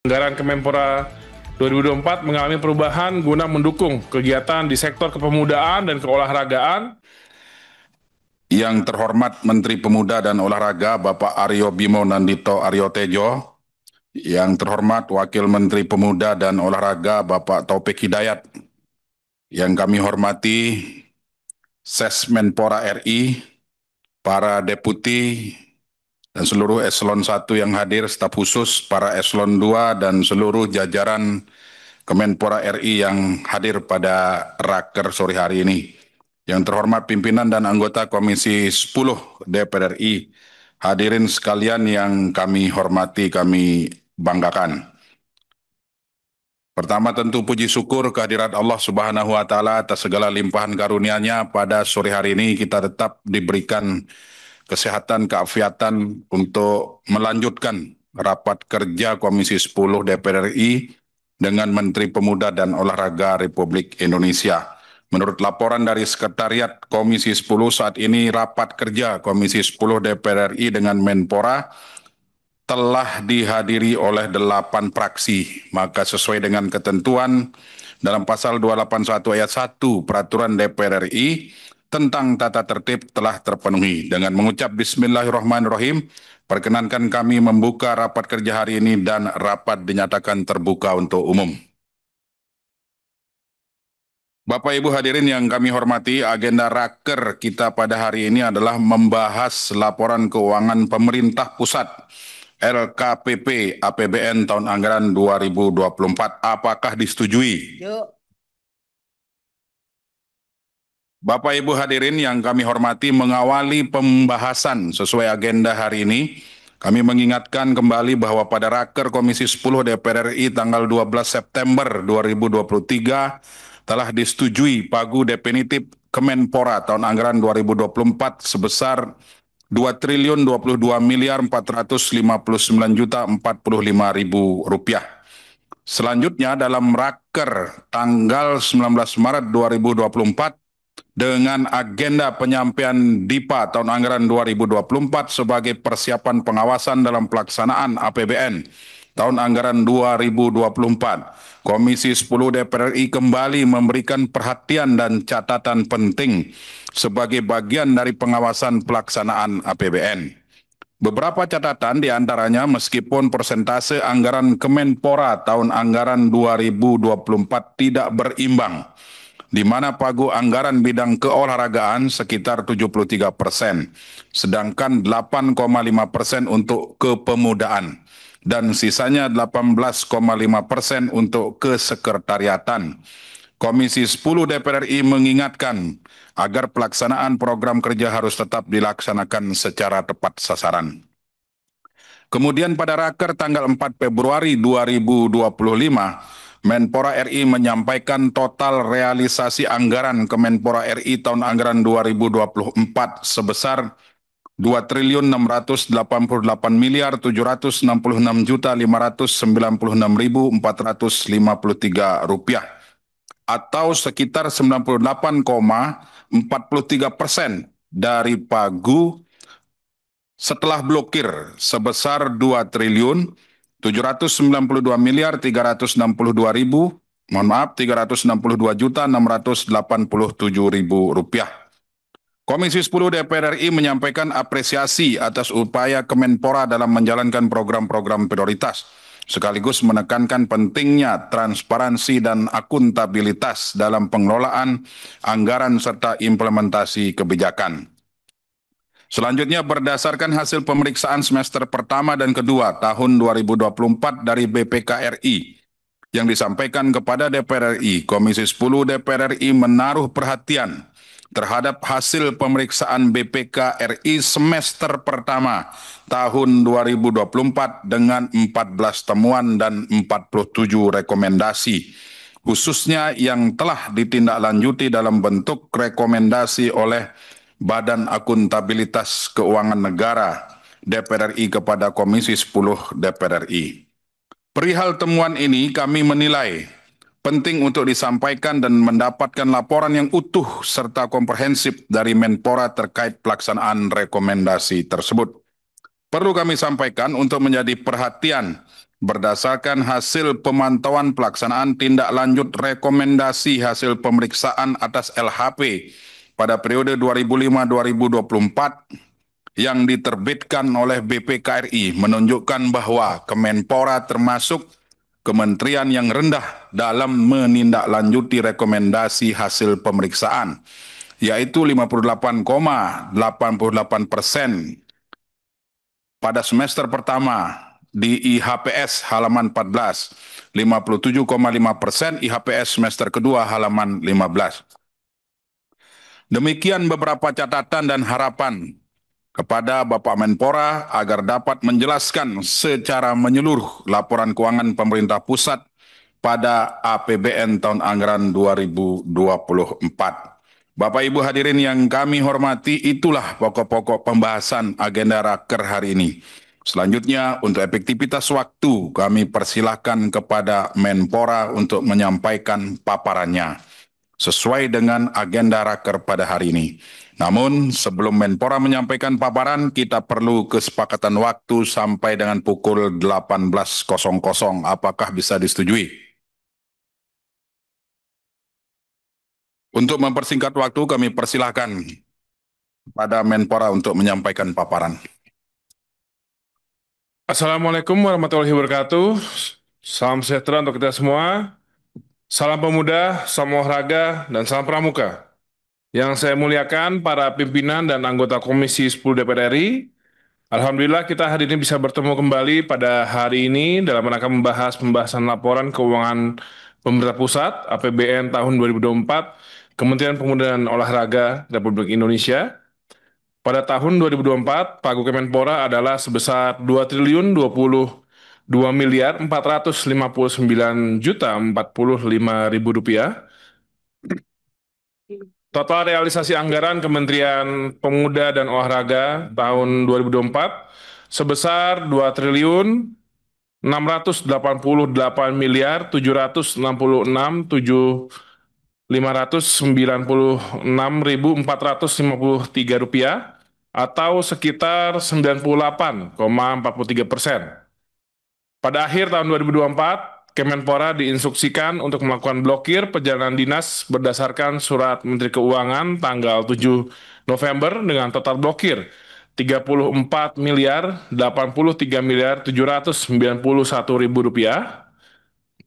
Anggaran Kemenpora 2024 mengalami perubahan guna mendukung kegiatan di sektor kepemudaan dan keolahragaan. Yang terhormat Menteri Pemuda dan Olahraga Bapak Aryo Bimo Nandito Aryo Tejo, yang terhormat Wakil Menteri Pemuda dan Olahraga Bapak Taufik Hidayat, yang kami hormati Sesmenpora RI, para deputi dan seluruh eselon 1 yang hadir, staf khusus, para eselon 2 dan seluruh jajaran Kemenpora RI yang hadir pada raker sore hari ini. Yang terhormat pimpinan dan anggota Komisi 10 DPR RI, hadirin sekalian yang kami hormati, kami banggakan. Pertama tentu puji syukur kehadirat Allah Subhanahu wa Ta'ala atas segala limpahan karunia-Nya. Pada sore hari ini kita tetap diberikan kesehatan, keafiatan untuk melanjutkan rapat kerja Komisi 10 DPR RI dengan Menteri Pemuda dan Olahraga Republik Indonesia. Menurut laporan dari Sekretariat Komisi 10, saat ini rapat kerja Komisi 10 DPR RI dengan Menpora telah dihadiri oleh 8 fraksi. Maka sesuai dengan ketentuan dalam pasal 281 ayat 1 Peraturan DPR RI tentang tata tertib telah terpenuhi. Dengan mengucap Bismillahirrahmanirrahim, perkenankan kami membuka rapat kerja hari ini dan rapat dinyatakan terbuka untuk umum. Bapak Ibu hadirin yang kami hormati, agenda raker kita pada hari ini adalah membahas laporan keuangan pemerintah pusat LKPP APBN tahun anggaran 2024. Apakah disetujui? Yuk. Bapak Ibu hadirin yang kami hormati, mengawali pembahasan sesuai agenda hari ini, kami mengingatkan kembali bahwa pada raker Komisi 10 DPR RI tanggal 12 September 2023 telah disetujui pagu definitif Kemenpora tahun anggaran 2024 sebesar Rp2.022.459.045.000. Selanjutnya dalam raker tanggal 19 Maret 2024 dengan agenda penyampaian DIPA tahun anggaran 2024 sebagai persiapan pengawasan dalam pelaksanaan APBN tahun anggaran 2024. Komisi 10 DPR RI kembali memberikan perhatian dan catatan penting sebagai bagian dari pengawasan pelaksanaan APBN. Beberapa catatan diantaranya meskipun persentase anggaran Kemenpora tahun anggaran 2024 tidak berimbang, di mana pagu anggaran bidang keolahragaan sekitar 73%, sedangkan 8,5% untuk kepemudaan, dan sisanya 18,5% untuk kesekretariatan. Komisi 10 DPR RI mengingatkan agar pelaksanaan program kerja harus tetap dilaksanakan secara tepat sasaran. Kemudian pada raker tanggal 4 Februari 2025, Menpora RI menyampaikan total realisasi anggaran Kemenpora RI tahun anggaran 2024 sebesar Rp2.688.596.453 atau sekitar 98,43% dari pagu setelah blokir sebesar 2.362.367.687 rupiah. Komisi 10 DPR RI menyampaikan apresiasi atas upaya Kemenpora dalam menjalankan program-program prioritas, sekaligus menekankan pentingnya transparansi dan akuntabilitas dalam pengelolaan anggaran serta implementasi kebijakan. Selanjutnya, berdasarkan hasil pemeriksaan semester pertama dan kedua tahun 2024 dari BPK RI yang disampaikan kepada DPR RI, Komisi 10 DPR RI menaruh perhatian terhadap hasil pemeriksaan BPK RI semester pertama tahun 2024 dengan 14 temuan dan 47 rekomendasi, khususnya yang telah ditindaklanjuti dalam bentuk rekomendasi oleh Badan Akuntabilitas Keuangan Negara DPR RI kepada Komisi 10 DPR RI. Perihal temuan ini kami menilai penting untuk disampaikan dan mendapatkan laporan yang utuh serta komprehensif dari Menpora terkait pelaksanaan rekomendasi tersebut. Perlu kami sampaikan untuk menjadi perhatian berdasarkan hasil pemantauan pelaksanaan tindak lanjut rekomendasi hasil pemeriksaan atas LHP pada periode 2005-2024 yang diterbitkan oleh BPKRI menunjukkan bahwa Kemenpora termasuk kementerian yang rendah dalam menindaklanjuti rekomendasi hasil pemeriksaan, yaitu 58,88% pada semester pertama di IHPS halaman 14, 57,5% IHPS semester kedua halaman 15. Demikian beberapa catatan dan harapan kepada Bapak Menpora agar dapat menjelaskan secara menyeluruh laporan keuangan pemerintah pusat pada APBN tahun anggaran 2024. Bapak Ibu hadirin yang kami hormati, itulah pokok-pokok pembahasan agenda Raker hari ini. Selanjutnya, untuk efektivitas waktu, kami persilahkan kepada Menpora untuk menyampaikan paparannya sesuai dengan agenda Raker pada hari ini. Namun, sebelum Menpora menyampaikan paparan, kita perlu kesepakatan waktu sampai dengan pukul 18.00. Apakah bisa disetujui? Untuk mempersingkat waktu, kami persilahkan pada Menpora untuk menyampaikan paparan. Assalamualaikum warahmatullahi wabarakatuh. Salam sejahtera untuk kita semua. Salam pemuda, salam olahraga, dan salam pramuka. Yang saya muliakan para pimpinan dan anggota Komisi 10 DPR RI, Alhamdulillah kita hari ini bisa bertemu kembali pada hari ini dalam rangka membahas pembahasan laporan keuangan pemerintah pusat APBN tahun 2024 Kementerian Pemuda dan Olahraga Republik Indonesia. Pada tahun 2024, Pagu Kemenpora adalah sebesar 2.222.459.045.000 rupiah. Total realisasi anggaran Kementerian Pemuda dan Olahraga tahun 2024 sebesar 2.688.796.596.453 rupiah atau sekitar 98,43%. Pada akhir tahun 2024, Kemenpora diinstruksikan untuk melakukan blokir perjalanan dinas berdasarkan Surat Menteri Keuangan tanggal 7 November dengan total blokir 34 miliar 83 miliar 791 ribu rupiah.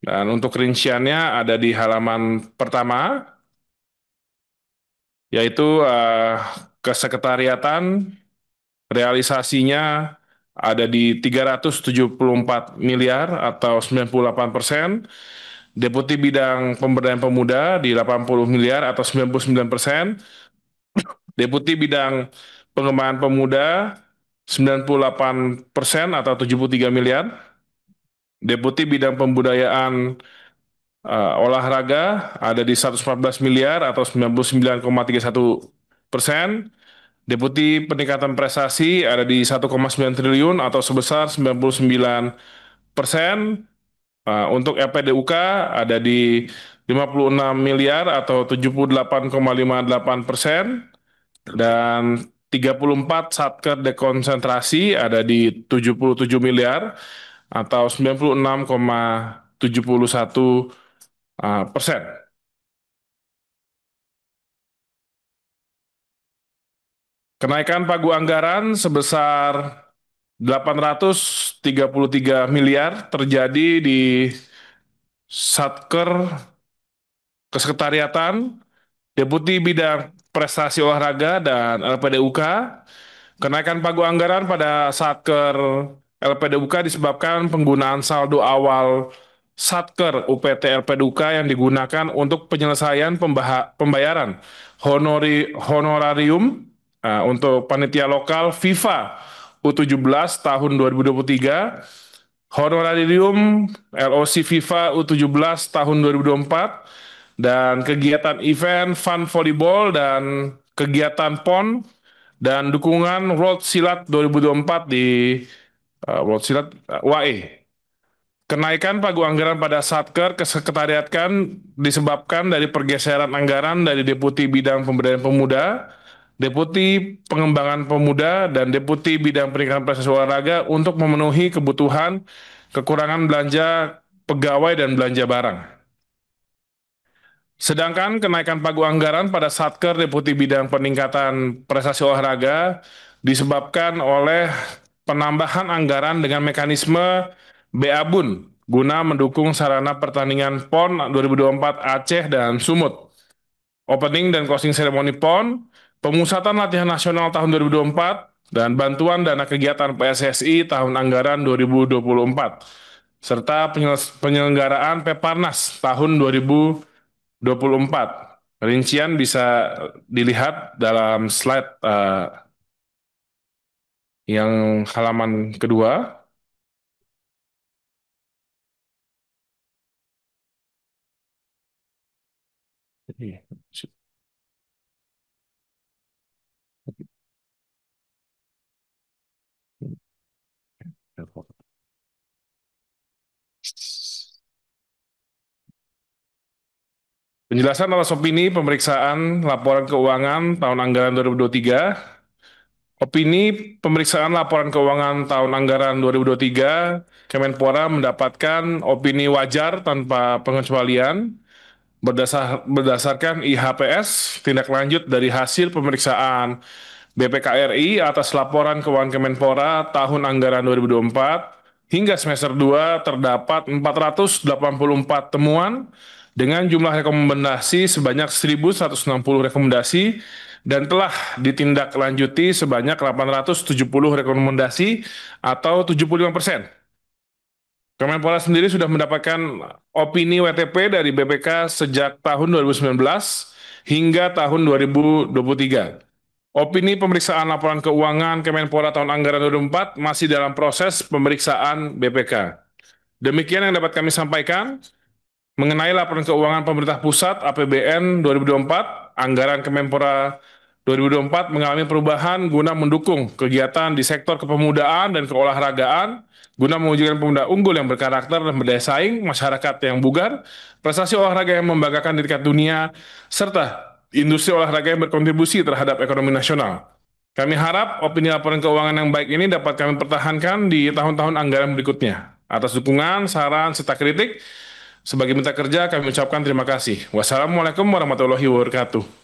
Dan untuk rinciannya ada di halaman pertama, yaitu kesekretariatan realisasinya ada di 374 miliar atau 98%, Deputi Bidang Pemberdayaan Pemuda di 80 miliar atau 99%, Deputi Bidang Pengembangan Pemuda 98% atau 73 miliar, Deputi Bidang Pembudayaan Olahraga ada di 114 miliar atau 99,31%, Deputi Peningkatan Prestasi ada di 1,9 triliun atau sebesar 99%. Untuk LPDUK ada di 56 miliar atau 78,58%. Dan 34 satker dekonsentrasi ada di 77 miliar atau 96,71%. Kenaikan pagu anggaran sebesar 833 miliar terjadi di Satker Kesekretariatan, Deputi Bidang Prestasi Olahraga, dan LPDUK. Kenaikan pagu anggaran pada Satker LPDUK disebabkan penggunaan saldo awal Satker UPT LPDUK yang digunakan untuk penyelesaian pembayaran honorarium untuk panitia lokal FIFA U17 tahun 2023, honorarium LOC FIFA U17 tahun 2024, dan kegiatan event fun volleyball dan kegiatan PON dan dukungan World Silat 2024 di World Silat WAE. Kenaikan pagu anggaran pada Satker Kesekretariatkan disebabkan dari pergeseran anggaran dari Deputi Bidang Pemberdayaan Pemuda, Deputi Pengembangan Pemuda, dan Deputi Bidang Peningkatan Prestasi Olahraga untuk memenuhi kebutuhan kekurangan belanja pegawai dan belanja barang. Sedangkan kenaikan pagu anggaran pada Satker Deputi Bidang Peningkatan Prestasi Olahraga disebabkan oleh penambahan anggaran dengan mekanisme BABUN guna mendukung sarana pertandingan PON 2024 Aceh dan Sumut. Opening dan closing ceremony PON, pemusatan latihan nasional tahun 2024, dan bantuan dana kegiatan PSSI tahun anggaran 2024, serta penyelenggaraan Peparnas tahun 2024. Rincian bisa dilihat dalam slide yang halaman kedua. Penjelasan atas opini pemeriksaan laporan keuangan tahun anggaran 2023. Opini pemeriksaan laporan keuangan tahun anggaran 2023, Kemenpora mendapatkan opini wajar tanpa pengecualian berdasarkan IHPS tindak lanjut dari hasil pemeriksaan BPKRI atas laporan keuangan Kemenpora tahun anggaran 2024 hingga semester 2 terdapat 484 temuan dengan jumlah rekomendasi sebanyak 1.160 rekomendasi dan telah ditindaklanjuti sebanyak 870 rekomendasi atau 75%. Kemenpora sendiri sudah mendapatkan opini WTP dari BPK sejak tahun 2019 hingga tahun 2023. Opini pemeriksaan laporan keuangan Kemenpora tahun anggaran 2024 masih dalam proses pemeriksaan BPK. Demikian yang dapat kami sampaikan mengenai laporan keuangan pemerintah pusat APBN 2024, anggaran Kemenpora 2024 mengalami perubahan guna mendukung kegiatan di sektor kepemudaan dan keolahragaan, guna mewujudkan pemuda unggul yang berkarakter dan berdaya saing, masyarakat yang bugar, prestasi olahraga yang membanggakan di tingkat dunia, serta industri olahraga yang berkontribusi terhadap ekonomi nasional. Kami harap opini laporan keuangan yang baik ini dapat kami pertahankan di tahun-tahun anggaran berikutnya. Atas dukungan, saran, serta kritik, sebagai mitra kerja kami ucapkan terima kasih. Wassalamualaikum warahmatullahi wabarakatuh.